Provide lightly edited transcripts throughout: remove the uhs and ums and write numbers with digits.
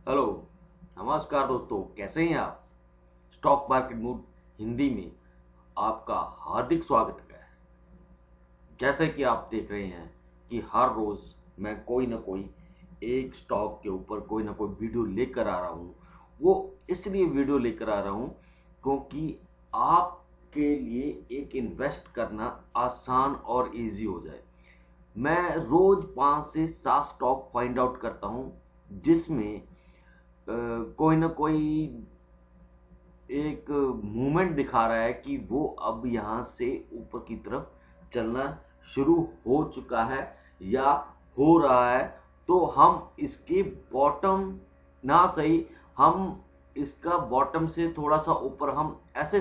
Hello, नमस्कार दोस्तों, कैसे हैं आप। स्टॉक मार्केट मूड हिंदी में आपका हार्दिक स्वागत है। जैसे कि आप देख रहे हैं कि हर रोज मैं कोई ना कोई एक स्टॉक के ऊपर कोई ना कोई वीडियो लेकर आ रहा हूँ। वो इसलिए वीडियो लेकर आ रहा हूँ क्योंकि आपके लिए एक इन्वेस्ट करना आसान और इजी हो जाए। मैं रोज 5 से 7 स्टॉक फाइंड आउट करता हूँ जिसमें कोई ना कोई एक मूवमेंट दिखा रहा है कि वो अब यहाँ से ऊपर की तरफ चलना शुरू हो चुका है या हो रहा है। तो हम इसके बॉटम ना सही, हम इसका बॉटम से थोड़ा सा ऊपर हम ऐसे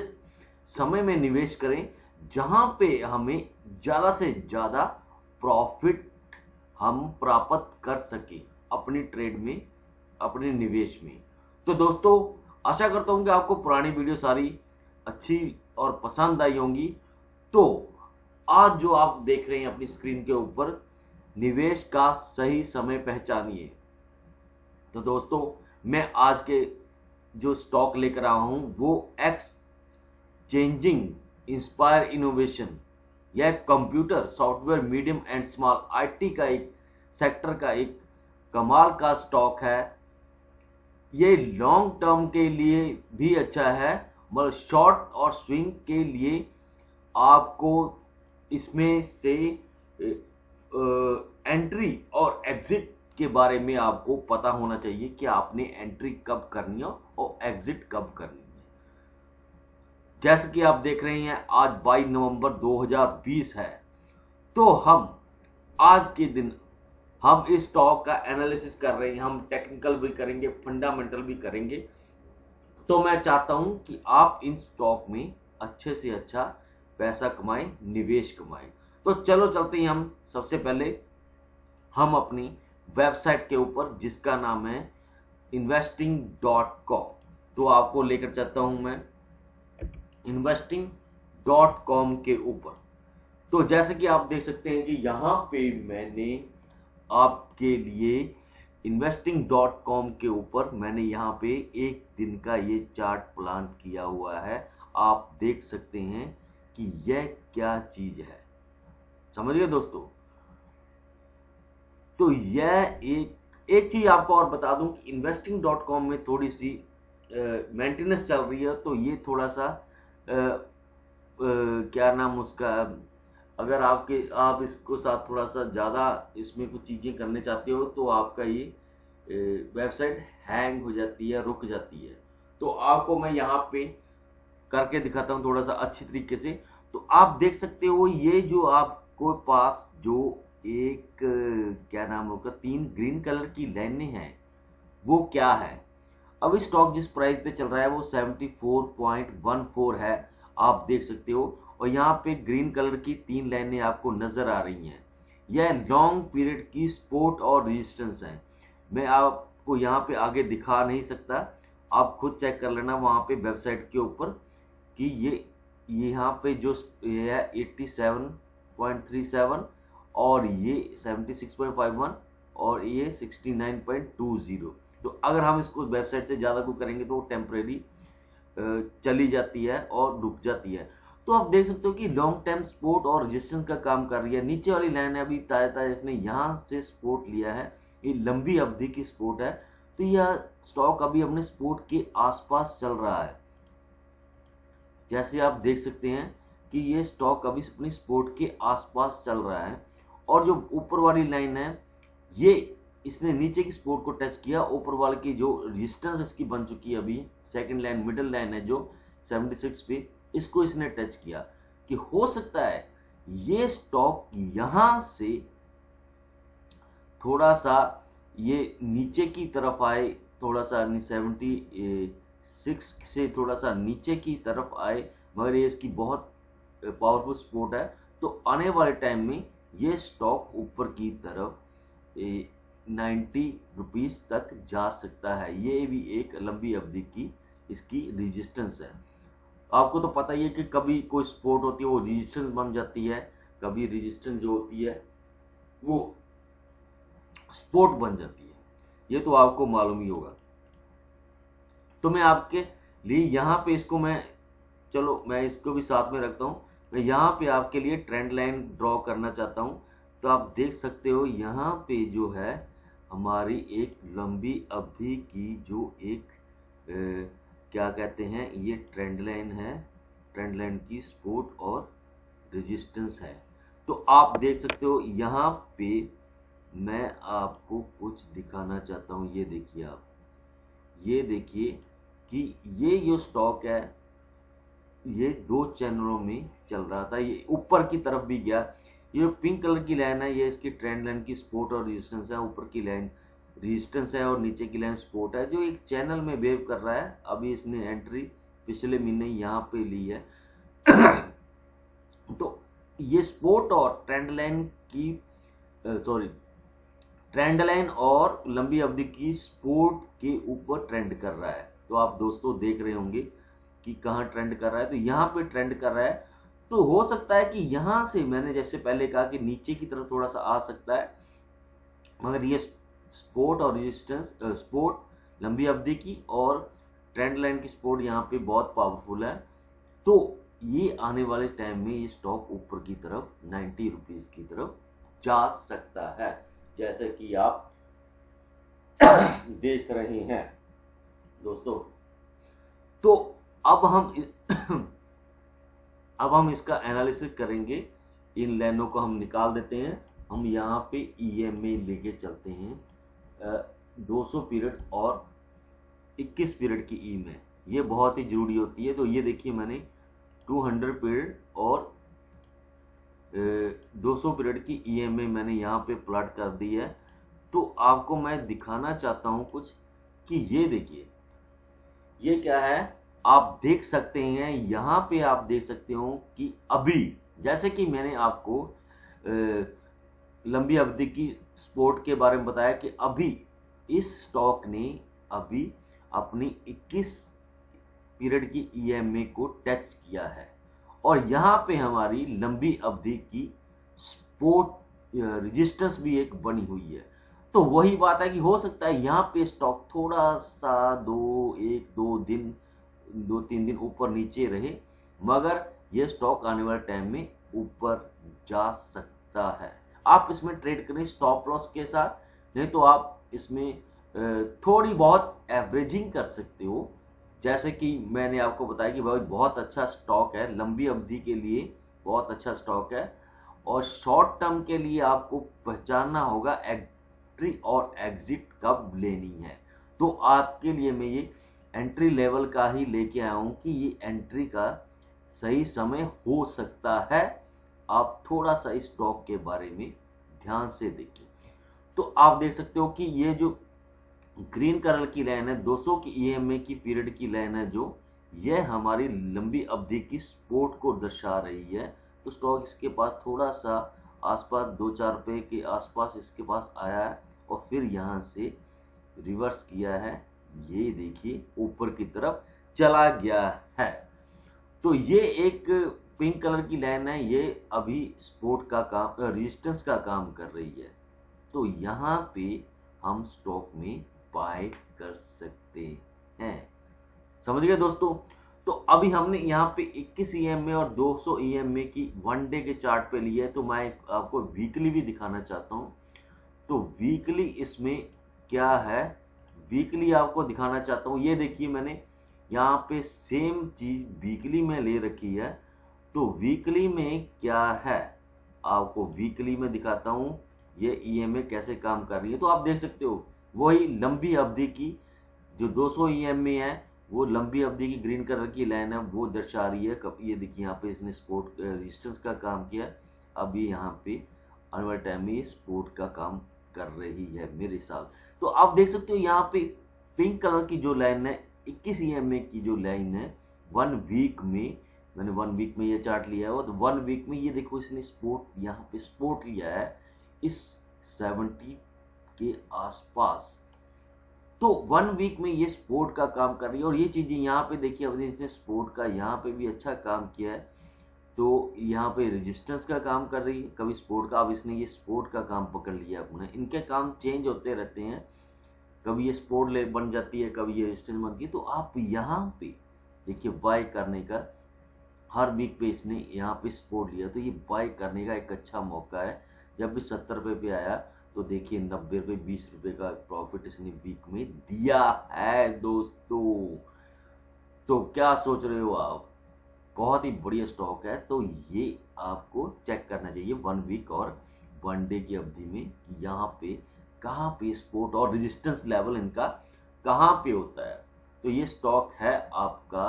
समय में निवेश करें जहां पे हमें ज़्यादा से ज़्यादा प्रॉफिट हम प्राप्त कर सके अपनी ट्रेड में, अपने निवेश में। तो दोस्तों, आशा करता हूं कि आपको पुरानी वीडियो सारी अच्छी और पसंद आई होंगी। तो आज जो आप देख रहे हैं अपनी स्क्रीन के ऊपर, निवेश का सही समय पहचानिए। तो दोस्तों, मैं आज के जो स्टॉक लेकर आया हूं वो एक्स चेंजिंग इंस्पायर इनोवेशन, यह computer software medium and small IT का एक सेक्टर का एक कमाल का स्टॉक है। ये लॉन्ग टर्म के लिए भी अच्छा है, मगर शॉर्ट और स्विंग के लिए आपको इसमें से एंट्री और एग्जिट के बारे में आपको पता होना चाहिए कि आपने एंट्री कब करनी है और एग्जिट कब करनी है। जैसे कि आप देख रहे हैं आज 22 नवंबर 2020 है। तो हम आज के दिन हम इस स्टॉक का एनालिसिस कर रहे हैं, हम टेक्निकल भी करेंगे, फंडामेंटल भी करेंगे। तो मैं चाहता हूं कि आप इन स्टॉक में अच्छे से अच्छा पैसा कमाएं, निवेश कमाएं। तो चलो चलते हैं हम सबसे पहले हम अपनी वेबसाइट के ऊपर जिसका नाम है investing.com। तो आपको लेकर चलता हूं मैं investing.com के ऊपर। तो जैसे कि आप देख सकते हैं कि यहाँ पे मैंने आपके लिए investing.com के ऊपर मैंने यहाँ पे एक दिन का ये चार्ट प्लान किया हुआ है। आप देख सकते हैं कि यह क्या चीज है, समझ गए दोस्तों। तो यह एक चीज आपको और बता दूं कि investing.com में थोड़ी सी मेंटेनेंस चल रही है। तो ये थोड़ा सा क्या नाम उसका, अगर आप इसको साथ थोड़ा सा ज़्यादा इसमें कुछ चीज़ें करने चाहते हो तो आपका ये वेबसाइट हैंग हो जाती है, रुक जाती है। तो आपको मैं यहाँ पे करके दिखाता हूँ थोड़ा सा अच्छी तरीके से। तो आप देख सकते हो ये जो आपको पास जो एक क्या नाम होगा 3 ग्रीन कलर की लाइनें हैं वो क्या है। अब स्टॉक जिस प्राइस पे चल रहा है वो 74.14 है, आप देख सकते हो। और यहाँ पे ग्रीन कलर की 3 लाइनें आपको नजर आ रही हैं। यह लॉन्ग पीरियड की सपोर्ट और रेजिस्टेंस है। मैं आपको यहाँ पे आगे दिखा नहीं सकता, आप खुद चेक कर लेना वहाँ पे वेबसाइट के ऊपर कि ये यहाँ पे जो ये है 87.37 और ये 76.51 और ये 69.20। तो अगर हम इसको वेबसाइट से ज़्यादा को करेंगे तो वो टेम्परेरी चली जाती है और रुक जाती है। तो आप देख सकते हो कि लॉन्ग टर्म सपोर्ट और रेजिस्टेंस का काम कर रही है। नीचे वाली लाइन है अभी ताजा ताजा इसने यहाँ से सपोर्ट लिया है, ये लंबी अवधि की सपोर्ट है। तो यह स्टॉक अभी अपने सपोर्ट के आसपास चल रहा है। जैसे आप देख सकते हैं कि ये स्टॉक अभी अपनी सपोर्ट के आसपास चल रहा है। और जो ऊपर वाली लाइन है ये इसने नीचे की सपोर्ट को टच किया, ऊपर वाले की जो रेजिस्टेंस इसकी बन चुकी है अभी सेकंड लाइन मिडिल लाइन है जो 76 पे, इसको इसने टच किया कि हो सकता है ये स्टॉक यहां से थोड़ा सा ये नीचे की तरफ आए, थोड़ा सा 76 से थोड़ा सा नीचे की तरफ आए, मगर ये इसकी बहुत पावरफुल सपोर्ट है। तो आने वाले टाइम में ये स्टॉक ऊपर की तरफ 90 रुपीज तक जा सकता है। ये भी एक लंबी अवधि की इसकी रेजिस्टेंस है। आपको तो पता ही है कि कभी कोई सपोर्ट होती है वो रेजिस्टेंस बन जाती है, कभी रेजिस्टेंस जो होती है वो सपोर्ट बन जाती है, ये तो आपको मालूम ही होगा। तो मैं आपके लिए यहाँ पे इसको चलो मैं इसको भी साथ में रखता हूँ। मैं यहाँ पे आपके लिए ट्रेंड लाइन ड्रॉ करना चाहता हूँ। तो आप देख सकते हो यहाँ पे जो है हमारी एक लंबी अवधि की जो एक क्या कहते हैं, ये ट्रेंड लाइन है। ट्रेंड लाइन की सपोर्ट और रेजिस्टेंस है। तो आप देख सकते हो यहाँ पे मैं आपको कुछ दिखाना चाहता हूँ। ये देखिए, आप ये देखिए कि ये जो स्टॉक है ये 2 चैनलों में चल रहा था, ये ऊपर की तरफ भी गया। ये पिंक कलर की लाइन है, ये इसकी ट्रेंड लाइन की सपोर्ट और रेजिस्टेंस है। ऊपर की लाइन रेजिस्टेंस है और नीचे की लाइन सपोर्ट है, जो एक चैनल में वेव कर रहा है। अभी इसने एंट्री पिछले महीने यहाँ पे ली है। तो ये सपोर्ट और ट्रेंड लाइन की ट्रेंड लाइन और लंबी अवधि की सपोर्ट के ऊपर ट्रेंड कर रहा है। तो आप दोस्तों देख रहे होंगे कि कहाँ ट्रेंड कर रहा है। तो यहाँ पे ट्रेंड कर रहा है। तो हो सकता है कि यहाँ से, मैंने जैसे पहले कहा कि नीचे की तरफ थोड़ा सा आ सकता है, मगर ये सपोर्ट और रेजिस्टेंस, सपोर्ट लंबी अवधि की और ट्रेंड लाइन की सपोर्ट यहाँ पे बहुत पावरफुल है। तो ये आने वाले टाइम में ये स्टॉक ऊपर की तरफ 90 रुपीज की तरफ जा सकता है, जैसे कि आप देख रहे हैं दोस्तों। तो अब हम इसका एनालिसिस करेंगे। इन लाइनों को हम निकाल देते हैं। हम यहाँ पे ईएमए लेके चलते हैं 200 पीरियड और 21 पीरियड की ईएमए, ये बहुत ही जरूरी होती है। तो ये देखिए मैंने 200 पीरियड और 200 पीरियड की ईएमए मैंने यहाँ पे प्लॉट कर दी है। तो आपको मैं दिखाना चाहता हूँ कुछ कि ये देखिए ये क्या है। आप देख सकते हैं यहाँ पे, आप देख सकते हो कि अभी जैसे कि मैंने आपको लंबी अवधि की सपोर्ट के बारे में बताया कि अभी इस स्टॉक ने अभी अपनी 21 पीरियड की ईएमए को टच किया है और यहाँ पे हमारी लंबी अवधि की सपोर्ट रेजिस्टेंस भी एक बनी हुई है। तो वही बात है कि हो सकता है यहाँ पे स्टॉक थोड़ा सा 2-3 दिन ऊपर नीचे रहे, मगर ये स्टॉक आने वाले टाइम में ऊपर जा सकता है। आप इसमें ट्रेड करें स्टॉप लॉस के साथ, नहीं तो आप इसमें थोड़ी बहुत एवरेजिंग कर सकते हो। जैसे कि मैंने आपको बताया कि बहुत अच्छा स्टॉक है, लंबी अवधि के लिए बहुत अच्छा स्टॉक है और शॉर्ट टर्म के लिए आपको पहचानना होगा एंट्री और एग्जिट कब लेनी है। तो आपके लिए मैं ये एंट्री लेवल का ही लेके आया हूं कि ये एंट्री का सही समय हो सकता है। आप थोड़ा सा इस स्टॉक के बारे में ध्यान से देखिए। तो आप देख सकते हो कि ये जो ग्रीन कलर की लाइन है 200 की ईएमए की पीरियड की लाइन है, जो यह हमारी लंबी अवधि की सपोर्ट को दर्शा रही है। तो स्टॉक इसके पास थोड़ा सा आसपास 2-4 रुपए के आसपास इसके पास आया है और फिर यहाँ से रिवर्स किया है। ये देखिए ऊपर की तरफ चला गया है। तो ये एक पिंक कलर की लाइन है, ये अभी सपोर्ट का काम, रेजिस्टेंस का काम कर रही है। तो यहाँ पे हम स्टॉक में बाय कर सकते हैं। समझ गए दोस्तों। तो अभी हमने यहाँ पे 21 ईएमए और 200 ईएमए की 1 डे के चार्ट पे लिया है। तो मैं आपको वीकली भी दिखाना चाहता हूँ। तो वीकली इसमें क्या है, वीकली आपको दिखाना चाहता हूँ। ये देखिए मैंने यहाँ पे सेम चीज वीकली में ले रखी है। तो वीकली में क्या है आपको वीकली में दिखाता हूँ, ये ईएमए कैसे काम कर रही है। तो आप देख सकते हो वही लंबी अवधि की जो 200 ईएमए है, वो लंबी अवधि की ग्रीन कलर की लाइन है, वो दर्शा रही है कब। ये देखिए यहाँ पे इसने सपोर्ट रेजिस्टेंस का काम किया, अभी यहाँ पे आने वाले टाइम में सपोर्ट का काम कर रही है मेरे हिसाब। तो आप देख सकते हो यहाँ पे पिंक कलर की जो लाइन है 21 ईएमए की जो लाइन है 1 वीक में, मैंने 1 वीक में ये चार्ट लिया है। तो 1 वीक में ये देखो इसने सपोर्ट, यहाँ पे सपोर्ट लिया है इस 70 के आसपास। तो 1 वीक में ये सपोर्ट का काम कर रही है और ये चीजें यहाँ पे देखिए अभी इसने सपोर्ट का यहाँ पे भी अच्छा काम किया है। तो यहाँ पे रेजिस्टेंस का काम कर रही है, कभी सपोर्ट का। अब इसने ये सपोर्ट का काम पकड़ लिया अपना। इनके काम चेंज होते रहते हैं। कभी ये सपोर्ट ले बन जाती है, कभी ये रेजिस्टेंस बनती है। तो आप यहाँ पे देखिए बाय करने का, हर वीक पे इसने यहाँ पे सपोर्ट लिया, तो ये बाय करने का एक अच्छा मौका है। जब भी 70 रुपये पे आया तो देखिए 90 रुपये 20 रुपये का प्रॉफिट इसने वीक में दिया है दोस्तों। तो क्या सोच रहे हो आप, बहुत ही बढ़िया स्टॉक है। तो ये आपको चेक करना चाहिए 1 वीक और 1 डे की अवधि में कि यहाँ पे कहाँ पे सपोर्ट और रेजिस्टेंस लेवल इनका कहाँ पे होता है। तो ये स्टॉक है आपका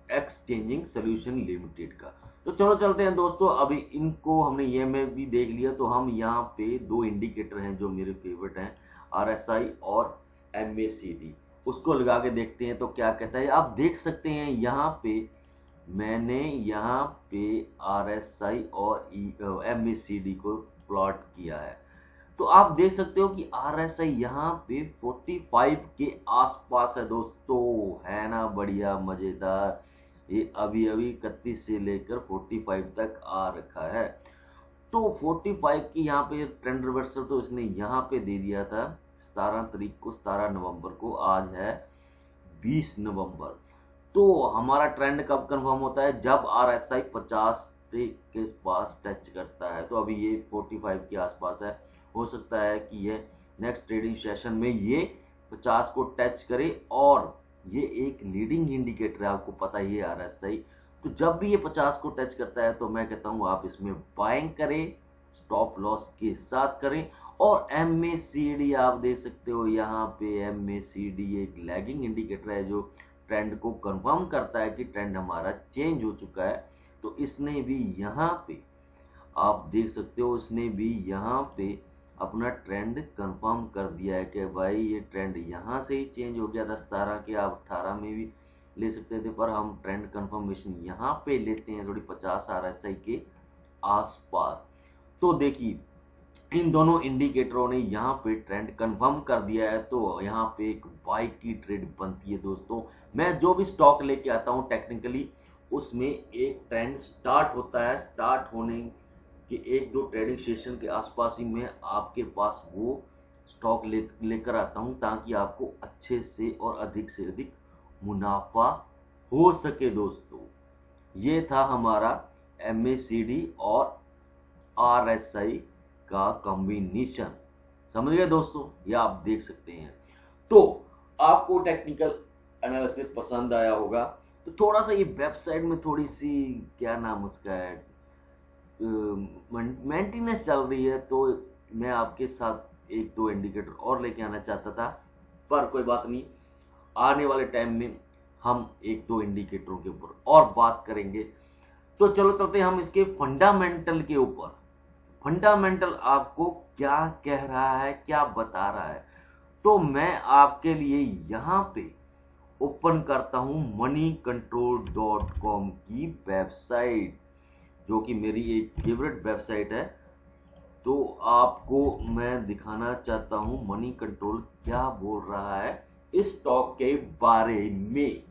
एक्सचेंजिंग सॉल्यूशन लिमिटेड का। तो चलो चलते हैं दोस्तों, अभी इनको हमने ये में भी देख लिया। तो हम यहाँ पे 2 इंडिकेटर हैं जो मेरे फेवरेट हैं, RSI और MACD, उसको लगा के देखते हैं तो क्या कहता है। आप देख सकते हैं यहाँ पे मैंने यहाँ पे RSI और MACD को प्लॉट किया है। तो आप देख सकते हो कि RSI यहाँ पे 45 के आसपास है दोस्तों, है ना बढ़िया मजेदार। ये अभी अभी 31 से लेकर 45 तक आ रखा है। तो 45 की यहाँ पे ट्रेंड रिवर्सल तो इसने यहाँ पे दे दिया था 17 तारीख को, 17 नवंबर को। आज है 20 नवंबर। तो हमारा ट्रेंड कब कंफर्म होता है, जब RSI 50 के पास टच करता है। तो अभी ये 45 के आसपास है, हो सकता है कि ये नेक्स्ट ट्रेडिंग सेशन में ये 50 को टच करे। और ये एक लीडिंग इंडिकेटर है, आपको पता ही है RSI। तो जब भी ये 50 को टच करता है तो मैं कहता हूँ आप इसमें बाइंग करें, स्टॉप लॉस के साथ करें। और MACD आप देख सकते हो यहाँ पे, MACD एक लैगिंग इंडिकेटर है जो ट्रेंड को कंफर्म करता है कि ट्रेंड हमारा चेंज हो चुका है। तो इसने भी यहाँ पे आप देख सकते हो, इसने भी यहाँ पे अपना ट्रेंड कंफर्म कर दिया है कि भाई ये ट्रेंड यहाँ से ही चेंज हो गया था। 17 के आप 18 में भी ले सकते थे, पर हम ट्रेंड कंफर्मेशन यहाँ पे लेते हैं थोड़ी 50 RSI के आसपास। तो देखिए इन दोनों इंडिकेटरों ने यहाँ पे ट्रेंड कंफर्म कर दिया है। तो यहाँ पे एक बाय की ट्रेड बनती है दोस्तों। मैं जो भी स्टॉक लेके आता हूँ टेक्निकली, उसमें एक ट्रेंड स्टार्ट होता है, स्टार्ट होने कि 1-2 ट्रेडिंग सेशन के आसपास ही मैं आपके पास वो स्टॉक लेकर आता हूं, ताकि आपको अच्छे से और अधिक से अधिक मुनाफा हो सके दोस्तों। ये था हमारा MACD और RSI का कॉम्बिनेशन, समझ गए दोस्तों, ये आप देख सकते हैं। तो आपको टेक्निकल एनालिसिस पसंद आया होगा। तो थोड़ा सा ये वेबसाइट में थोड़ी सी, क्या नाम उसका है, मेंटेनेंस चल रही है। तो मैं आपके साथ 1-2 इंडिकेटर और लेके आना चाहता था, पर कोई बात नहीं, आने वाले टाइम में हम 1-2 इंडिकेटरों के ऊपर और बात करेंगे। तो चलो चलते हैं हम इसके फंडामेंटल के ऊपर। फंडामेंटल आपको क्या कह रहा है, क्या बता रहा है। तो मैं आपके लिए यहाँ पे ओपन करता हूँ moneycontrol.com की वेबसाइट, जो कि मेरी एक फेवरेट वेबसाइट है। तो आपको मैं दिखाना चाहता हूं मनी कंट्रोल क्या बोल रहा है इस स्टॉक के बारे में।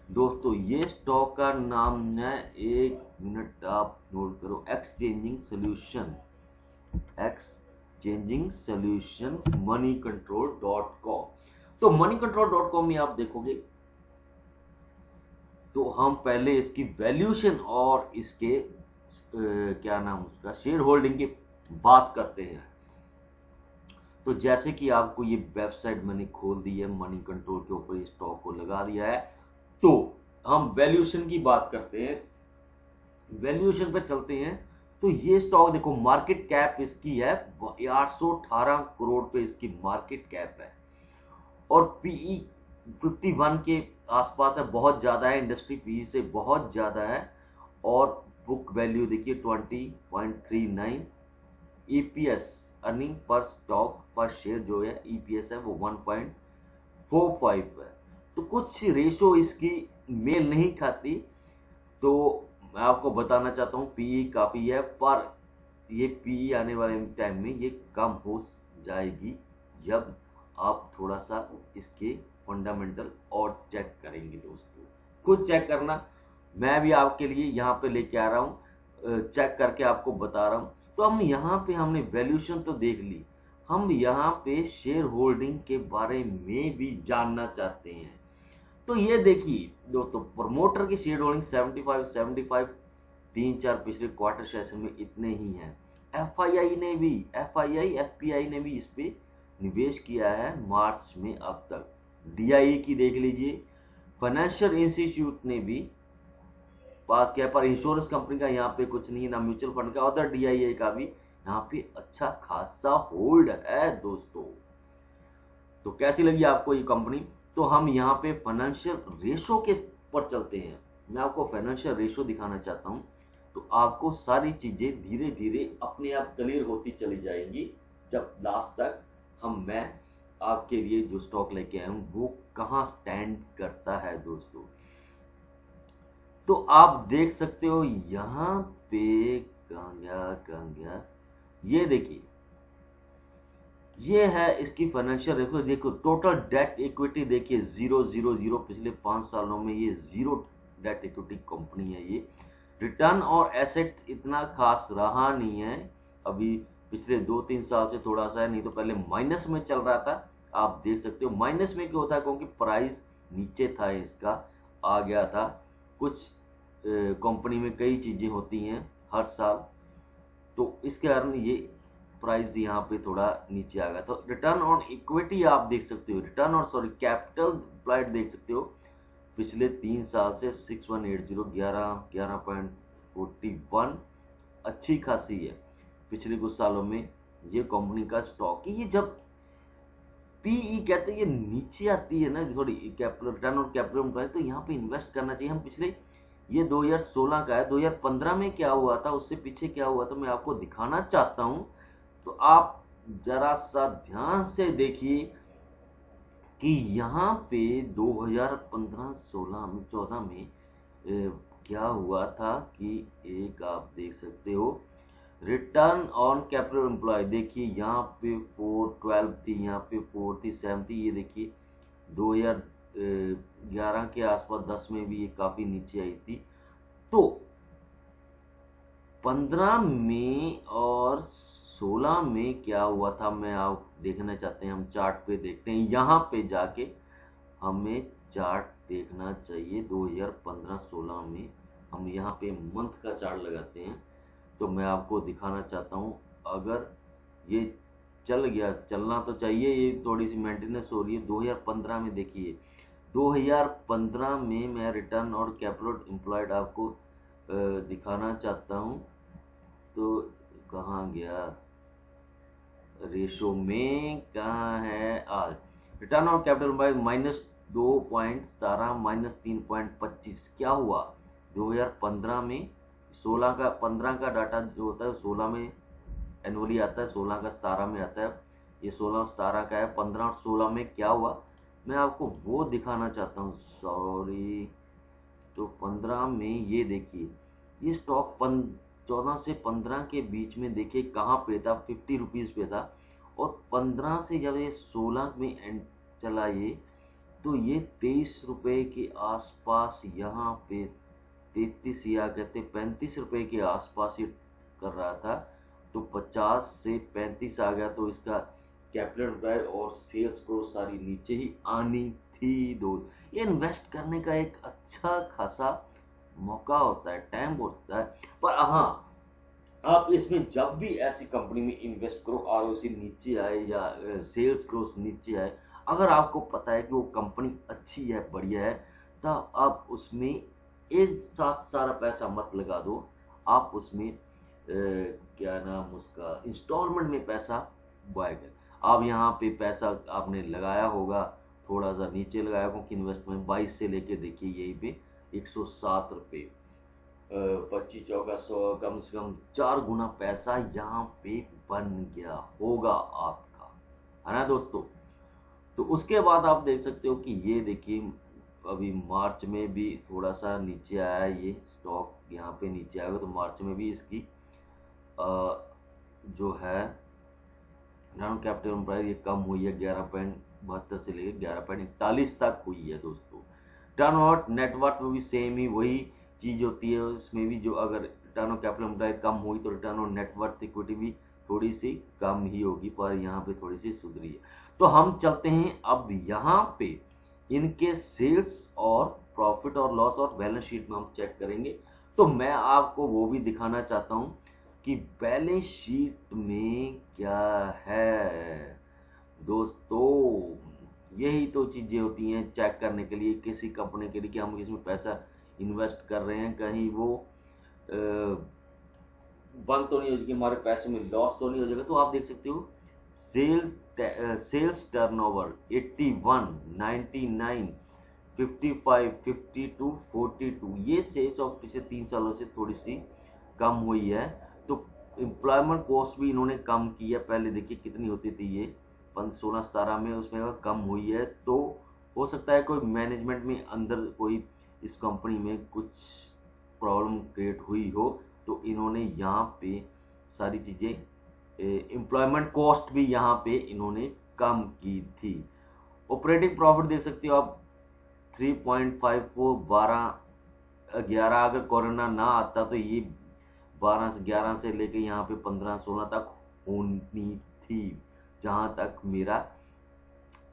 दोस्तों ये स्टॉक का नाम है, 1 मिनट आप नोट करो, एक्सचेंजिंग सॉल्यूशन moneycontrol.com। तो moneycontrol.com में आप देखोगे तो हम पहले इसकी वैल्यूएशन और इसके क्या नाम उसका, शेयर होल्डिंग की बात करते हैं। तो जैसे कि आपको ये वेबसाइट मैंने खोल दी है, मनी कंट्रोल के ऊपर स्टॉक को लगा दिया है। तो हम वैल्यूएशन की बात करते हैं, वैल्यूएशन पे चलते हैं। तो ये स्टॉक देखो, मार्केट कैप इसकी है 818 करोड़ पे इसकी मार्केट कैप है, और PE 51 के आसपास है, बहुत ज्यादा है, इंडस्ट्री PE से बहुत ज्यादा है। और बुक वैल्यू देखिए 20.39, EPS अर्निंग पर स्टॉक पर शेयर जो है EPS है वो 1.45 है। तो कुछ रेशो इसकी मेल नहीं खाती। तो मैं आपको बताना चाहता हूँ PE काफी है, पर ये PE आने वाले टाइम में ये कम हो जाएगी जब आप थोड़ा सा इसके फंडामेंटल और चेक करेंगे दोस्तों। खुद चेक करना, मैं भी आपके लिए यहाँ पे लेके आ रहा हूँ, चेक करके आपको बता रहा हूँ। तो हम यहाँ पे हमने वैल्यूएशन तो देख ली, हम यहाँ पे शेयर होल्डिंग के बारे में भी जानना चाहते हैं। तो ये देखिए दोस्तों, प्रमोटर की शेयर होल्डिंग 75 3-4 पिछले क्वार्टर सेशन में इतने ही हैं। एफपीआई ने भी इस पे निवेश किया है मार्च में अब तक। डीआईई की देख लीजिए, फाइनेंशियल इंस्टीट्यूट ने भी पास किया, पर इंश्योरेंस कंपनी का यहाँ पे कुछ नहीं है, ना म्यूचुअल फंड का। उधर डीआईए का भी यहाँ पे अच्छा खासा होल्ड है दोस्तों। तो कैसी लगी आपको ये कंपनी? तो हम यहाँ पे फाइनेंशियल रेशो के पर चलते हैं। मैं आपको फाइनेंशियल रेशो दिखाना चाहता हूँ, तो आपको सारी चीजें धीरे धीरे अपने आप क्लियर होती चली जाएंगी जब लास्ट तक मैं आपके लिए जो स्टॉक लेके आया हूँ वो कहाँ स्टैंड करता है दोस्तों। तो आप देख सकते हो यहाँ पे, कहाँ गया, ये देखिए, ये है इसकी फाइनेंशियल रेशो। देखो टोटल डेट इक्विटी देखिए 0.00, पिछले 5 सालों में ये 0 डेट इक्विटी कंपनी है ये। रिटर्न और एसेट इतना खास रहा नहीं है अभी, पिछले 2-3 साल से थोड़ा सा है, नहीं तो पहले माइनस में चल रहा था। आप देख सकते हो माइनस में क्यों था, क्योंकि प्राइस नीचे था, इसका आ गया था। कुछ कंपनी में कई चीजें होती हैं हर साल, तो इसके कारण ये प्राइस यहाँ पे थोड़ा नीचे आ गया। तो रिटर्न ऑन इक्विटी आप देख सकते हो, रिटर्न और कैपिटल एम्प्लॉयड देख सकते हो, पिछले 3 साल से 6180 11.41 अच्छी खासी है पिछले कुछ सालों में ये कंपनी का स्टॉक। ये जब पीई कहते हैं ये नीचे आती है ना थोड़ी, कैपिटल रिटर्न और कैपिटल एम्प्लॉयड, तो यहाँ पे इन्वेस्ट करना चाहिए। हम पिछले, ये 2016 का है, 2015 में क्या हुआ था, उससे पीछे क्या हुआ था, मैं आपको दिखाना चाहता हूं। तो आप जरा सा ध्यान से देखिए कि यहाँ पे 2015-16 में 14 में क्या हुआ था कि एक आप देख सकते हो रिटर्न ऑन कैपिटल एम्प्लॉय, देखिए यहाँ पे 412 थी, यहाँ पे 4 थी, 7 थी। ये देखिए 2011 के आसपास 10 में भी ये काफी नीचे आई थी। तो 15 में और 16 में क्या हुआ था, मैं आप देखना चाहते हैं, हम चार्ट पे देखते हैं। यहाँ पे जाके हमें चार्ट देखना चाहिए 2015-16 में। हम यहाँ पे मंथ का चार्ट लगाते हैं, तो मैं आपको दिखाना चाहता हूँ। अगर ये चल गया, चलना तो चाहिए, ये थोड़ी सी मेंटेनेंस हो रही है। 2015 में देखिए, 2015 में मैं रिटर्न और कैपिटल एम्प्लॉयड आपको दिखाना चाहता हूँ। तो कहाँ गया, रेशो में कहाँ है आज, रिटर्न ऑन कैपिटल एम्प्लॉयड -2.17 -3.25 क्या हुआ 2015 में। 16 का 15 का डाटा जो होता है 16 में एनुअली आता है, 16 का 17 में आता है। ये 16 और 17 का है, 15 और 16 में क्या हुआ मैं आपको वो दिखाना चाहता हूँ, सॉरी। तो 15 में ये देखिए, ये स्टॉक 14 से 15 के बीच में देखिए कहाँ पे था, 50 रुपीज़ पे था। और 15 से जब ये 16 में एंड चला ये, तो ये 23 रुपये के आसपास यहाँ पे 33 या कहते 35 रुपये के आसपास ये कर रहा था। तो 50 से 35 आ गया, तो इसका कैपिटल प्राइस और सेल्स को सारी नीचे ही आनी थी। ये इन्वेस्ट करने का एक अच्छा खासा मौका होता है, टाइम होता है। पर हाँ, आप इसमें जब भी ऐसी कंपनी में इन्वेस्ट करो, आरओसी नीचे आए या सेल्स ग्रोथ नीचे आए, अगर आपको पता है कि वो कंपनी अच्छी है, बढ़िया है, तब आप उसमें एक साथ सारा पैसा मत लगा दो। आप उसमें क्या नाम उसका, इंस्टॉलमेंट में पैसा बाय कर। आप यहाँ पे पैसा आपने लगाया होगा, थोड़ा सा नीचे लगाया, क्योंकि इन्वेस्टमेंट 22 से लेके देखिए यहीं पे 107 रुपये, 25 चौका 100, कम से कम 4 गुना पैसा यहाँ पे बन गया होगा आपका, है ना दोस्तों। तो उसके बाद आप देख सकते हो कि ये देखिए अभी मार्च में भी थोड़ा सा नीचे आया है, ये स्टॉक यहाँ पे नीचे आएगा। तो मार्च में भी इसकी जो है नॉन कैपिटल एम्प्लॉय ये कम हुई है, 11.72 से लेकर 11.41 तक हुई है दोस्तों। टर्नओवर नेटवर्थ में भी सेम ही वही चीज होती है, इसमें भी जो अगर रिटर्न ऑन कैपिटल एम्प्लॉय कम हुई तो रिटर्न ऑन नेटवर्थ इक्विटी भी थोड़ी सी कम ही होगी, पर यहाँ पे थोड़ी सी सुधरी है। तो हम चलते हैं अब यहाँ पे इनके सेल्स और प्रॉफिट और लॉस और बैलेंस शीट में हम चेक करेंगे। तो मैं आपको वो भी दिखाना चाहता हूँ कि बैलेंस शीट में क्या है दोस्तों। यही तो चीजें होती हैं चेक करने के लिए किसी कंपनी के लिए कि हम इसमें पैसा इन्वेस्ट कर रहे हैं, कहीं वो बंद तो नहीं हो जाएगी, हमारे पैसे में लॉस तो नहीं हो जाएगा। तो आप देख सकते हो सेल्स टर्नओवर 81, 99, 55, 52, 42, ये सेल्स ऑफ पिछले 3 सालों से थोड़ी सी कम हुई है। तो एम्प्लॉयमेंट कॉस्ट भी इन्होंने कम की है। पहले देखिए कितनी होती थी ये 16-17 में, उसमें कम हुई है। तो हो सकता है कोई मैनेजमेंट में अंदर कोई इस कंपनी में कुछ प्रॉब्लम क्रिएट हुई हो, तो इन्होंने यहाँ पे सारी चीज़ें एम्प्लॉयमेंट कॉस्ट भी यहाँ पे इन्होंने कम की थी। ऑपरेटिंग प्रॉफिट देख सकते हो आप 3.54, 12-11, अगर कोरोना ना आता तो ये 12 से 11 से लेके यहाँ पे 15-16 तक होनी थी, जहाँ तक मेरा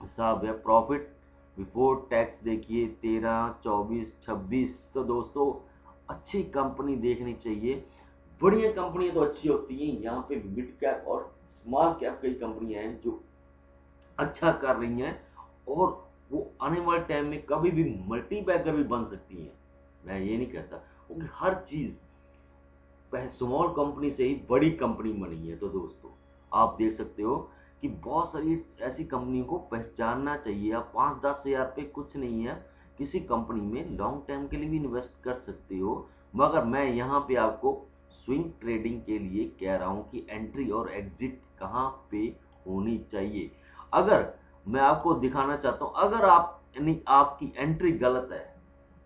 हिसाब है। प्रॉफिट बिफोर टैक्स देखिए 13, 24, 26। तो दोस्तों अच्छी कंपनी देखनी चाहिए, बढ़िया कंपनी तो अच्छी होती है। यहाँ पे मिड कैप और स्मॉल कैप कई कंपनियां हैं जो अच्छा कर रही हैं, और वो आने वाले टाइम में कभी भी मल्टी बैगर भी बन सकती हैं। मैं ये नहीं कहता, क्योंकि हर चीज स्मॉल कंपनी से ही बड़ी कंपनी बनी है। तो दोस्तों आप देख सकते हो कि बहुत सारी ऐसी कंपनियों को पहचानना चाहिए। आप 5-10 हजार पे कुछ नहीं है, किसी कंपनी में लॉन्ग टाइम के लिए भी इन्वेस्ट कर सकते हो। मगर मैं यहाँ पे आपको स्विंग ट्रेडिंग के लिए कह रहा हूँ कि एंट्री और एग्जिट कहाँ पे होनी चाहिए। अगर मैं आपको दिखाना चाहता हूँ, अगर आप यानी आपकी एंट्री गलत है,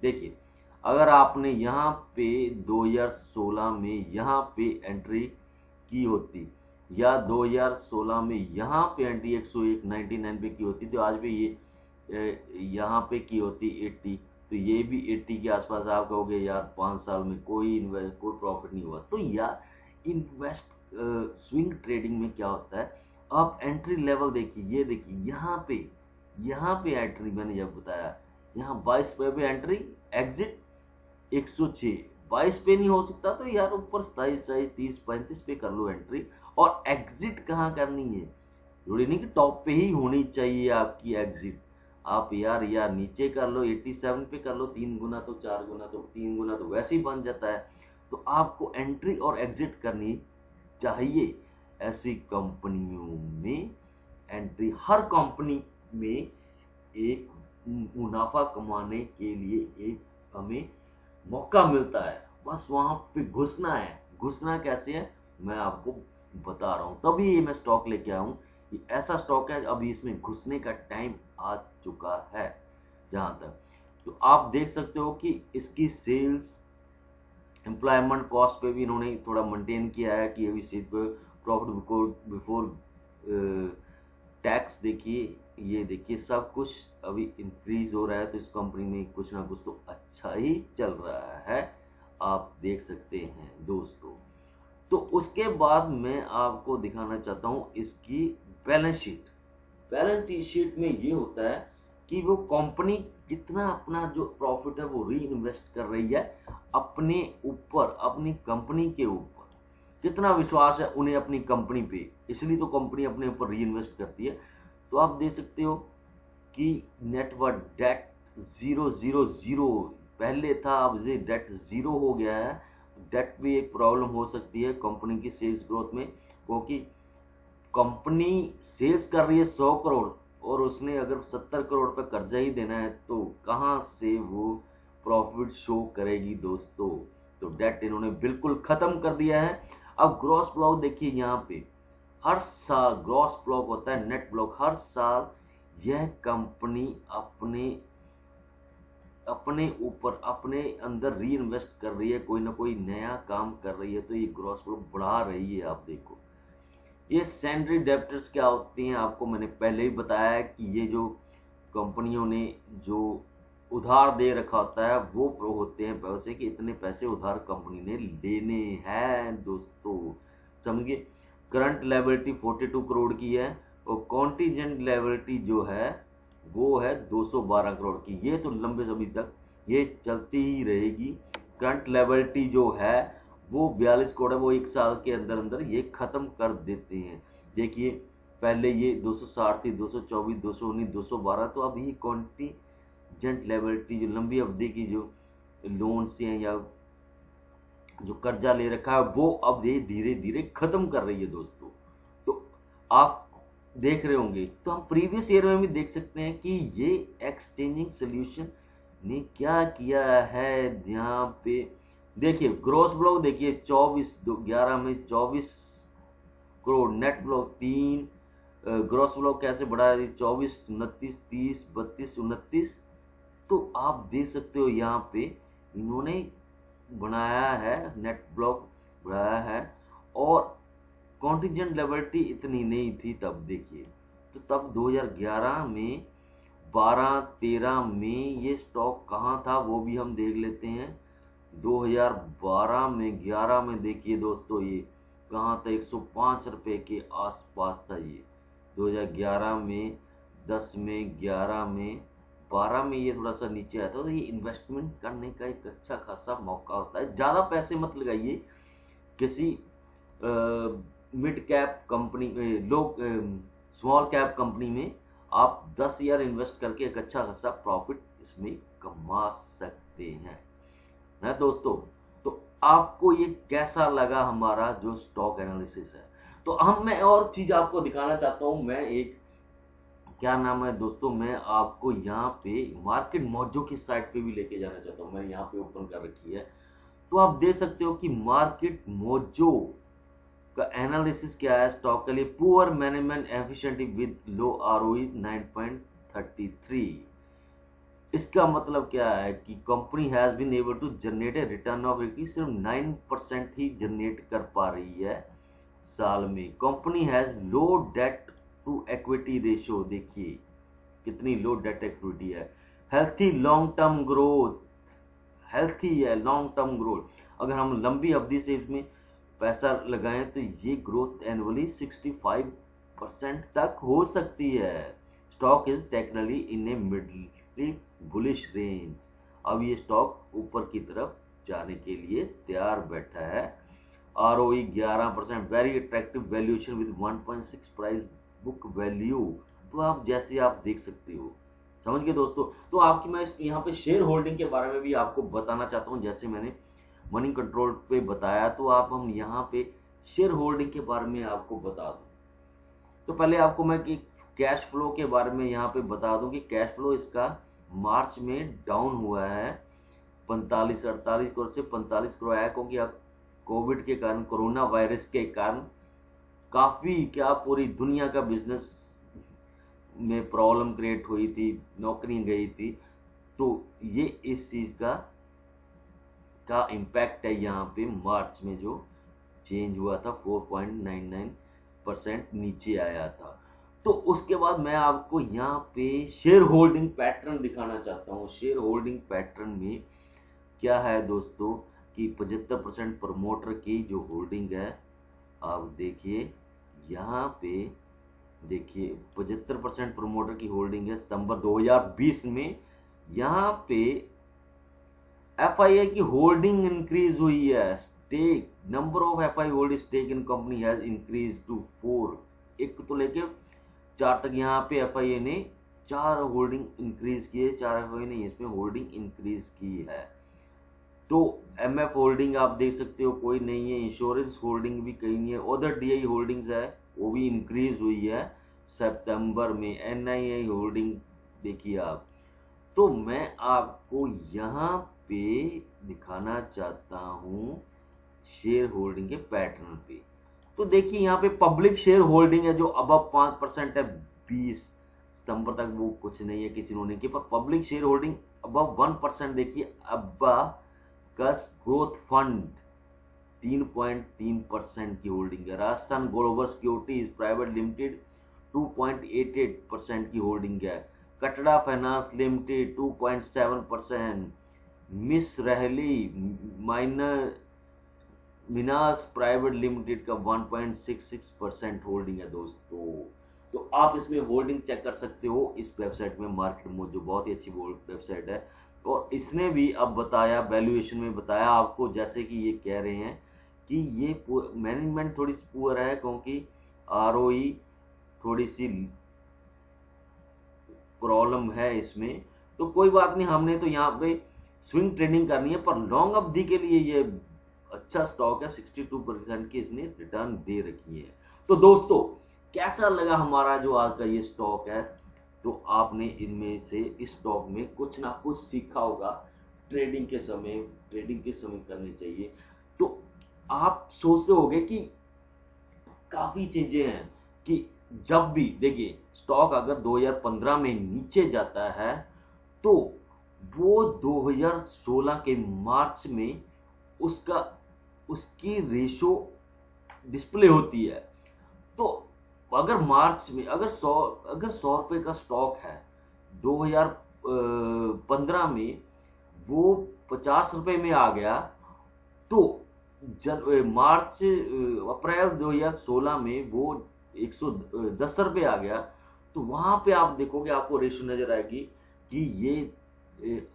देखिए अगर आपने यहाँ पे 2016 में यहाँ पे एंट्री की होती, या 2016 में यहाँ पे एंट्री 101, 99 पे की होती, तो आज भी ये यहाँ पे की होती 80, तो ये भी 80 के आसपास। आप कहोगे यार 5 साल में कोई प्रॉफिट नहीं हुआ। तो यार इन्वेस्ट स्विंग ट्रेडिंग में क्या होता है, आप एंट्री लेवल देखिए, ये देखिए यहाँ पे एंट्री मैंने जब बताया, यहाँ 22 पे एंट्री, एग्जिट 106। 22 पे नहीं हो सकता तो यार ऊपर 27, 30, 35 पे कर लो एंट्री। और एग्जिट कहाँ करनी है, जरूरी नहीं कि टॉप पे ही होनी चाहिए आपकी एग्जिट। आप यार नीचे कर लो, 87 पे कर लो, 3 गुना तो 4 गुना तो 3 गुना तो वैसे ही बन जाता है। तो आपको एंट्री और एग्जिट करनी चाहिए ऐसी कंपनियों में। एंट्री हर कंपनी में एक मुनाफा कमाने के लिए एक हमें मौका मिलता है, बस वहां पे घुसना है। घुसना कैसे है मैं आपको बता रहा हूं, तभी ये मैं स्टॉक लेके आया हूं। ये ऐसा स्टॉक है अभी इसमें घुसने का टाइम आ चुका है। जहां तक तो आप देख सकते हो कि इसकी सेल्स एम्प्लॉयमेंट कॉस्ट पे भी इन्होंने थोड़ा मेंटेन किया है कि अभी सिर्फ प्रॉफिट बिफोर टैक्स देखिए, ये देखिए सब कुछ अभी इंक्रीज हो रहा है। तो इस कंपनी में कुछ ना कुछ तो अच्छा ही चल रहा है, आप देख सकते हैं दोस्तों। तो उसके बाद मैं आपको दिखाना चाहता हूं इसकी बैलेंस शीट। बैलेंस शीट में ये होता है कि वो कंपनी कितना अपना जो प्रॉफिट है वो री इन्वेस्ट कर रही है अपने ऊपर, अपनी कंपनी के ऊपर कितना विश्वास है उन्हें अपनी कंपनी पे, इसलिए तो कंपनी अपने ऊपर री इन्वेस्ट करती है। तो आप देख सकते हो कि नेटवर्थ डेट 000 पहले था, अब ये डेट 0 हो गया है। डेट भी एक प्रॉब्लम हो सकती है कंपनी की सेल्स ग्रोथ में, क्योंकि कंपनी सेल्स कर रही है 100 करोड़ और उसने अगर 70 करोड़ पे कर्जा ही देना है तो कहां से वो प्रॉफिट शो करेगी दोस्तों। तो डेट इन्होंने बिल्कुल खत्म कर दिया है। अब ग्रॉस ब्लॉक देखिए, यहाँ पे हर साल ग्रॉस ब्लॉक होता है, नेट ब्लॉक हर साल यह कंपनी अपने ऊपर अपने अंदर री इन्वेस्ट कर रही है, कोई ना कोई नया काम कर रही है, तो ये ग्रॉस ब्लॉक बढ़ा रही है। आप देखो ये सैंडरी डेब्टर्स क्या होती हैं, आपको मैंने पहले ही बताया है कि ये जो कंपनियों ने जो उधार दे रखा होता है वो प्रो होते हैं पैसे कि इतने पैसे उधार कंपनी ने लेने हैं दोस्तों, समझिए। करंट लायबिलिटी 42 करोड़ की है और कॉन्टीजेंट लायबिलिटी जो है वो है 212 करोड़ की। ये तो लंबे समय तक ये चलती ही रहेगी। करंट लायबिलिटी जो है वो 42 करोड़ है, वो एक साल के अंदर अंदर ये खत्म कर देते हैं। देखिए पहले ये 260 थी, 224, 219, 212, तो अब ये कॉन्टीजेंट लायबिलिटी जो लंबी अवधि की जो लोन्स हैं या जो कर्जा ले रखा है वो अब ये धीरे धीरे खत्म कर रही है दोस्तों। तो आप देख रहे होंगे, तो हम प्रीवियस ईयर में भी देख सकते हैं कि ये एक्सचेंजिंग सोल्यूशन ने क्या किया है। यहाँ पे देखिए ग्रोस ब्लॉक, देखिए 24/11 में 24 crore, net block 3, gross block कैसे बढ़ा है 24, 29, 30, 32, 29। तो आप देख सकते हो यहाँ पे इन्होंने बनाया है, नेट ब्लॉक बढ़ाया है। और कॉन्टिजेंट लायबिलिटी इतनी नहीं थी तब, देखिए तो तब 2011 में 12-13 में ये स्टॉक कहाँ था वो भी हम देख लेते हैं। 2012 में 11 में देखिए दोस्तों ये कहाँ था, 105 रुपए के आसपास था ये 2011 में, 10 में, 11 में, 12 में ये थोड़ा सा नीचे आया था। तो ये इन्वेस्टमेंट करने का एक अच्छा खासा मौका होता है। ज़्यादा पैसे मत लगाइए किसी मिड कैप कंपनी में, लोग स्मॉल कैप कंपनी में आप 10,000 इन्वेस्ट करके एक अच्छा खासा प्रॉफिट इसमें कमा सकते हैं ना दोस्तों। तो आपको ये कैसा लगा हमारा जो स्टॉक एनालिसिस है। तो मैं और चीज आपको दिखाना चाहता हूं। मैं एक, क्या नाम है दोस्तों, मैं आपको यहाँ पे मार्केट मोजो की साइट पे भी लेके जाना चाहता हूँ। मैंने यहाँ पे ओपन कर रखी है, तो आप देख सकते हो कि मार्केट मोजो का एनालिसिस क्या है स्टॉक के लिए। Poor management efficiency with low ROE 9.33। इसका मतलब क्या है कि company has been able to generate a return of equity, सिर्फ 9% ही जनरेट कर पा रही है साल में। Company has low debt to equity ratio, देखिए कितनी लो डेट इक्विटी है। Healthy long term growth, healthy है लॉन्ग टर्म ग्रोथ। अगर हम लंबी अवधि से इसमें पैसा लगाएं तो ये ग्रोथ एनुअली 65% तक हो सकती है। Stock is technically in A मिडली bullish range. अब ये स्टॉक ऊपर की तरफ जाने के लिए तैयार बैठा है। ROE 11%, very attractive valuation with 1.6 price book value. तो आप जैसे आप देख सकते हो, समझ गए दोस्तों। तो आपकी मैं यहाँ पे शेयर होल्डिंग के बारे में भी आपको बताना चाहता हूँ। जैसे मैंने मनी कंट्रोल पे बताया, तो आप हम यहाँ पे शेयर होल्डिंग के बारे में आपको बता दूं। तो पहले आपको मैं कि कैश फ्लो के बारे में यहाँ पे बता दूं कि कैश फ्लो इसका मार्च में डाउन हुआ है 45-48 करोड़ से 45 करोड़ आया, क्योंकि अब कोविड के कारण, कोरोना वायरस के कारण काफी क्या पूरी दुनिया का बिजनेस में प्रॉब्लम क्रिएट हुई थी, नौकरी गई थी। तो ये इस चीज का इम्पैक्ट है। यहाँ पे मार्च में जो चेंज हुआ था 4.99% नीचे आया था। तो उसके बाद मैं आपको यहाँ पे शेयर होल्डिंग पैटर्न दिखाना चाहता हूँ। शेयर होल्डिंग पैटर्न में क्या है दोस्तों कि 75% प्रमोटर की जो होल्डिंग है, आप देखिए यहाँ पे, देखिए 75% प्रमोटर की होल्डिंग है सितंबर 2020 में। यहाँ पे एफआईआई की होल्डिंग इंक्रीज हुई है। Stake, number of FI hold stake in company has increase to 4, 1 तो लेके 4 तक। यहाँ पे एफआईआई ने 4 होल्डिंग इंक्रीज की है, 4 एफआई ने इसमें होल्डिंग इंक्रीज की है। तो एमएफ होल्डिंग आप देख सकते हो कोई नहीं है, इंश्योरेंस होल्डिंग भी कहीं नहीं है। अदर डीआई होल्डिंग्स है वो भी इंक्रीज हुई है सितंबर में। एनआईआई होल्डिंग देखिए आप। तो मैं आपको यहाँ पे दिखाना चाहता हूँ शेयर होल्डिंग के पैटर्न पे। तो देखिए यहाँ पे पब्लिक शेयर होल्डिंग है जो अब 5% है 20 सितंबर तक, वो कुछ नहीं है किसी ने की। पर पब्लिक शेयर होल्डिंग अब 1%। देखिए अब्बा कस ग्रोथ फंड 3.3% की होल्डिंग है। Rajasthan global securities private limited 2.88% की होल्डिंग है। कटरा फाइनेंस लिमिटेड 2.7%, मिस रहली मिनास प्राइवेट लिमिटेड का 1.66% होल्डिंग है दोस्तों। तो आप इसमें होल्डिंग चेक कर सकते हो इस वेबसाइट में, मार्केट में, जो बहुत ही अच्छी वेबसाइट है। और इसने भी अब बताया, वैल्यूएशन में बताया आपको, जैसे कि ये कह रहे हैं कि ये मैनेजमेंट थोड़ी सी पुअर है, क्योंकि आरओई थोड़ी सी प्रॉब्लम है इसमें। तो कोई बात नहीं, हमने तो यहाँ पे स्विंग ट्रेडिंग करनी है, पर लॉन्ग अवधि के लिए ये अच्छा स्टॉक है। 62% की इसने रिटर्न दे रखी है। तो दोस्तों, कैसा लगा हमारा जो आज का ये स्टॉक है? तो आपने इनमें से इस स्टॉक में कुछ ना कुछ सीखा होगा। ट्रेडिंग के समय करनी चाहिए। तो आप सोचते होंगे कि काफी चीजें हैं कि जब भी देखिए स्टॉक अगर 2015 में नीचे जाता है तो वो 2016 के मार्च में उसकी रेशो डिस्प्ले होती है। तो अगर मार्च में अगर 100 रुपए का स्टॉक है, 2015 में वो 50 रुपए में आ गया, तो अप्रैल 2016 में वो 110 रुपए आ गया। तो वहां पे आप देखोगे, आपको रेशो नजर आएगी कि ये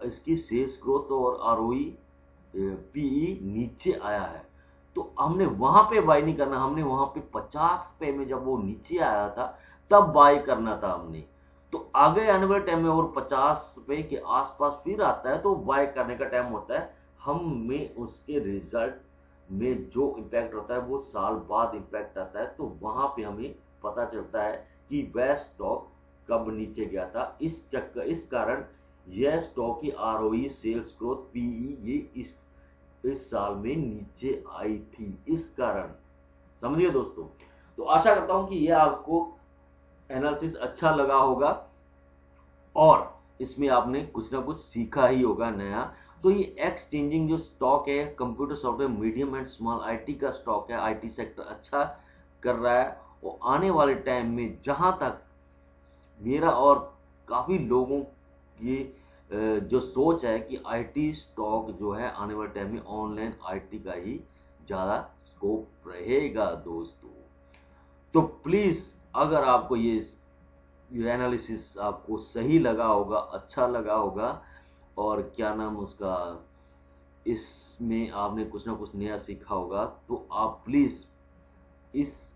इसकी सेल्स ग्रोथ और आरओई पीई नीचे आया है। तो हमने वहां पे बाय नहीं करना, हमने वहां पे 50 रुपए में जब वो नीचे आया था तब बाय करना था हमने। तो आगे आने वाले टाइम में और 50 रुपए के आसपास फिर आता है तो बाय करने का टाइम होता है। हमें उसके रिजल्ट में जो इम्पैक्ट होता है वो साल बाद इम्पैक्ट आता है। तो वहां पे हमें पता चलता है कि वह स्टॉक कब नीचे गया था। इस कारण यह स्टॉक की आरओई, सेल्स ग्रोथ, पीई ये इस साल में नीचे आई थी, इस कारण। समझिए दोस्तों। तो आशा करता हूं कि यह आपको एनालिसिस अच्छा लगा होगा और इसमें आपने कुछ ना कुछ सीखा ही होगा नया। तो ये एक्सचेंजिंग जो स्टॉक है, computer software medium and small IT का स्टॉक है। आईटी सेक्टर अच्छा कर रहा है और आने वाले टाइम में जहां तक मेरा और काफी लोगों की जो सोच है कि आईटी स्टॉक जो है आने वाले टाइम में ऑनलाइन आईटी का ही ज्यादा स्कोप रहेगा दोस्तों। तो प्लीज, अगर आपको ये एनालिसिस आपको सही लगा होगा, अच्छा लगा होगा, और क्या नाम उसका, इसमें आपने कुछ ना कुछ नया सीखा होगा, तो आप प्लीज इस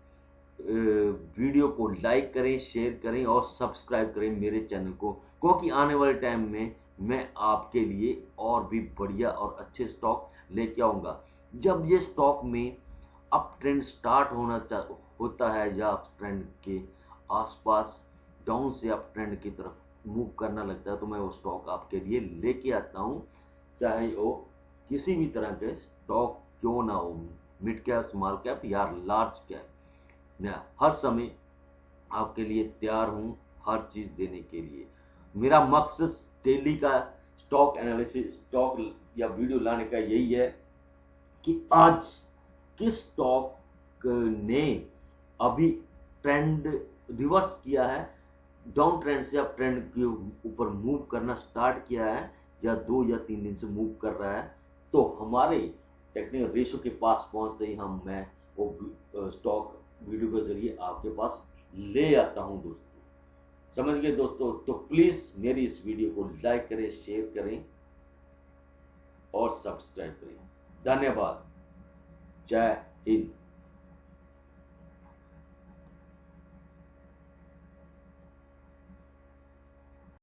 वीडियो को लाइक करें, शेयर करें और सब्सक्राइब करें मेरे चैनल को, क्योंकि आने वाले टाइम में मैं आपके लिए और भी बढ़िया और अच्छे स्टॉक लेके आऊंगा। जब ये स्टॉक में अप ट्रेंड स्टार्ट होता है या अप ट्रेंड के आसपास डाउन से अप ट्रेंड की तरफ मूव करना लगता है, तो मैं वो स्टॉक आपके लिए लेके आता हूं, चाहे वो किसी भी तरह के स्टॉक क्यों ना हो, मिड कैप, स्मॉल कैप या लार्ज कैप। मैं हर समय आपके लिए तैयार हूं हर चीज देने के लिए। मेरा मकसद डेली का स्टॉक एनालिसिस, स्टॉक या वीडियो लाने का यही है कि आज किस स्टॉक ने अभी ट्रेंड रिवर्स किया है, डाउन ट्रेंड से अप ट्रेंड के ऊपर मूव करना स्टार्ट किया है, या 2 या 3 दिन से मूव कर रहा है। तो हमारे टेक्निकल रेशो के पास पहुंचते ही मैं वो स्टॉक वीडियो के जरिए आपके पास ले आता हूं दोस्तों। समझ गए दोस्तों? तो प्लीज मेरी इस वीडियो को लाइक करें, शेयर करें और सब्सक्राइब करें। धन्यवाद। जय हिंद।